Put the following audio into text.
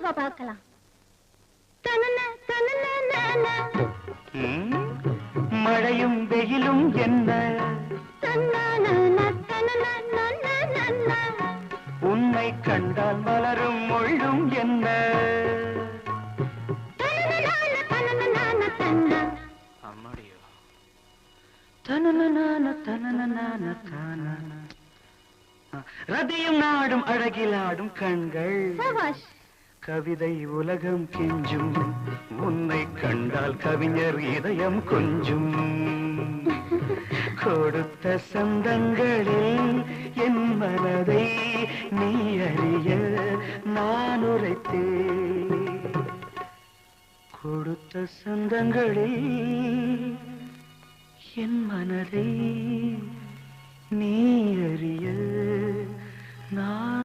வா பார்க்கலாம். மழையும் வெயிலும் என்ன உன்னை கண்டால் மலரும் மொழியும் என்ன அம்மாடியோ ரதியும் நாடும் அழகிலாடும் கண்கள் கவிதை உலகம் கெஞ்சும் உன்னை கண்டால் கவிஞர் இதயம் கொஞ்சும் கொடுத்த சந்தங்களில் என் மனதை நீ அறிய நான் உரைத்தேன் கொடுத்த சந்தங்களில் என் மனதை நீ அறிய நான்